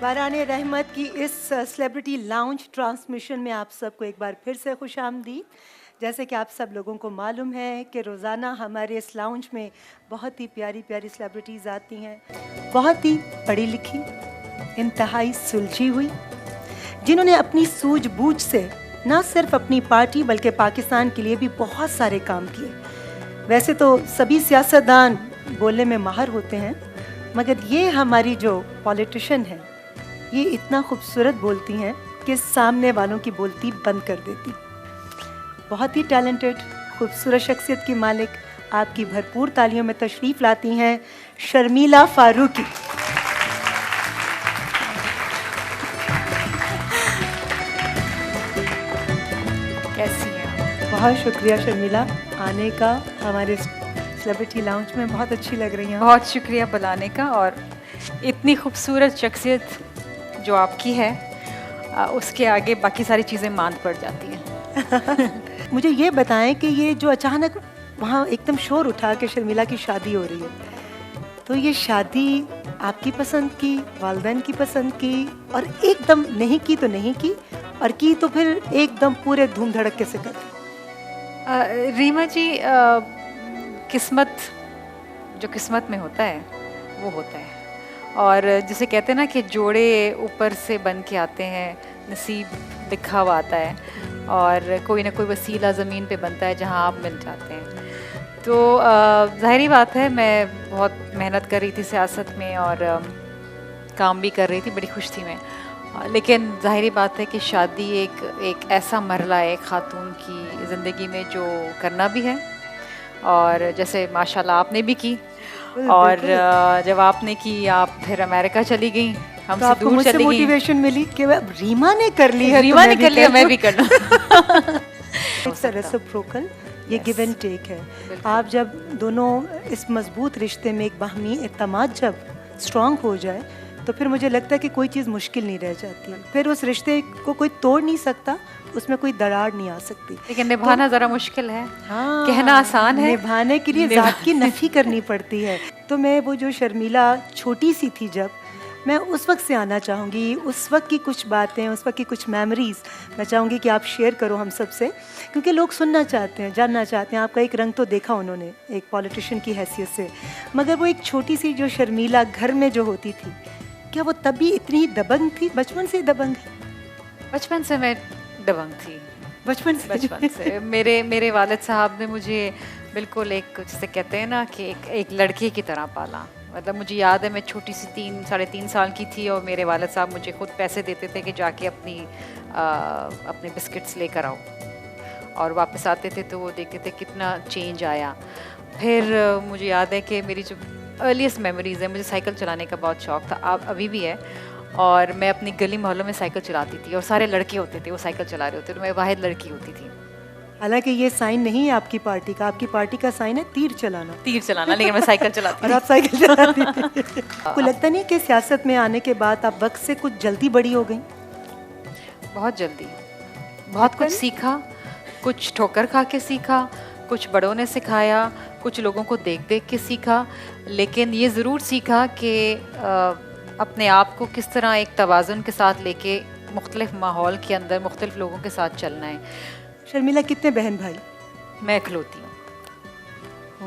बारान रहमत की इस सेलिब्रिटी लाउंज ट्रांसमिशन में आप सबको एक बार फिर से खुशामदीद। जैसे कि आप सब लोगों को मालूम है कि रोज़ाना हमारे इस लाउंज में बहुत ही प्यारी प्यारी सेलिब्रिटीज़ आती हैं, बहुत ही पढ़ी लिखी, इंतहाई सुलझी हुई, जिन्होंने अपनी सूझबूझ से न सिर्फ अपनी पार्टी बल्कि पाकिस्तान के लिए भी बहुत सारे काम किए। वैसे तो सभी सियासतदान बोलने में माहिर होते हैं, मगर ये हमारी जो पॉलिटिशियन है ये इतना खूबसूरत बोलती हैं कि सामने वालों की बोलती बंद कर देती। बहुत ही टैलेंटेड खूबसूरत शख्सियत की मालिक आपकी भरपूर तालियों में तशरीफ़ लाती हैं शर्मिला फारूकी। कैसी हैं? बहुत शुक्रिया शर्मिला आने का, हमारे सेलिब्रिटी लाउंज में बहुत अच्छी लग रही हैं। बहुत शुक्रिया बुलाने का, और इतनी खूबसूरत शख्सियत जो आपकी है उसके आगे बाकी सारी चीज़ें मांद पड़ जाती हैं। मुझे ये बताएं कि ये जो अचानक वहाँ एकदम शोर उठा कि शर्मिला की शादी हो रही है, तो ये शादी आपकी पसंद की, वालिदैन की पसंद की, और एकदम नहीं की तो नहीं की, और की तो फिर एकदम पूरे धूम धड़क से कर दी? रीमा जी, किस्मत जो किस्मत में होता है वो होता है, और जिसे कहते हैं ना कि जोड़े ऊपर से बन के आते हैं, नसीब लिखा हुआ आता है, और कोई ना कोई वसीला ज़मीन पे बनता है जहाँ आप मिल जाते हैं। तो ज़ाहिरी बात है, मैं बहुत मेहनत कर रही थी सियासत में और काम भी कर रही थी, बड़ी खुश थी मैं, लेकिन ज़ाहिरी बात है कि शादी एक ऐसा मरला है ख़ातून की ज़िंदगी में जो करना भी है, और जैसे माशाल्लाह आपने भी की, और जब आपने की आप फिर अमेरिका चली गई, हमसे तो दूर चली गई। मोटिवेशन मिली कि रीमा ने कर ली है, रीमा ने कर लिया, मैं भी कर लूं। रेसिप्रोकल, ये गिव एंड टेक है। आप जब दोनों इस मजबूत रिश्ते में एक बाहमी एतमाद जब स्ट्रांग हो जाए तो फिर मुझे लगता है कि कोई चीज़ मुश्किल नहीं रह जाती। फिर उस रिश्ते को कोई तोड़ नहीं सकता, उसमें कोई दरार नहीं आ सकती। लेकिन निभाना ज़रा मुश्किल है। हाँ, कहना आसान है, निभाने के लिए ज़ात की नफ़ी करनी पड़ती है। तो मैं वो जो शर्मिला छोटी सी थी जब, मैं उस वक्त से आना चाहूँगी, उस वक्त की कुछ बातें, उस वक्त की कुछ मेमोरीज़ मैं चाहूँगी कि आप शेयर करो हम सब से, क्योंकि लोग सुनना चाहते हैं, जानना चाहते हैं। आपका एक रंग तो देखा उन्होंने एक पॉलिटिशियन की हैसियत से, मगर वो एक छोटी सी जो शर्मिला घर में जो होती थी, क्या वो तभी इतनी दबंग थी? बचपन से ही दबंग है? बचपन से मैं दबंग थी, बचपन से मेरे वालिद साहब ने मुझे बिल्कुल एक, जिसे कहते हैं ना कि एक लड़के की तरह पाला। मतलब मुझे याद है, मैं छोटी सी 3-3.5 साल की थी, और मेरे वालिद साहब मुझे खुद पैसे देते थे कि जाके अपने बिस्किट्स लेकर आओ, और वापस आते थे तो वो देखते थे कितना चेंज आया। फिर मुझे याद है कि मेरी जो अर्लीस्ट मेमोरीज़ है, मुझे साइकिल चलाने का बहुत शौक़ था, अभी भी है, और मैं अपनी गली मोहल्लों में साइकिल चलाती थी, और सारे लड़के होते थे वो साइकिल चला रहे होते थे, तो मैं वाहिद लड़की होती थी। हालांकि ये साइन नहीं है आपकी पार्टी का, आपकी पार्टी का साइन है तीर चलाना, लेकिन मैं साइकिल चलाती थी। और आप साइकिल चलाती थी। आपको लगता नहीं कि सियासत में आने के बाद आप वक्त से कुछ जल्दी बड़ी हो गई? बहुत जल्दी, बहुत कुछ सीखा, कुछ ठोकर खा के सीखा, कुछ बड़ों ने सिखाया, कुछ लोगों को देख देख के सीखा, लेकिन ये ज़रूर सीखा कि अपने आप को किस तरह एक तवाज़ुन के साथ लेके मुख्तलिफ माहौल के अंदर मुख्तलिफ लोगों के साथ चलना है। शर्मिला कितने बहन भाई? मैं इकलौती हूँ।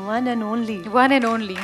One and only.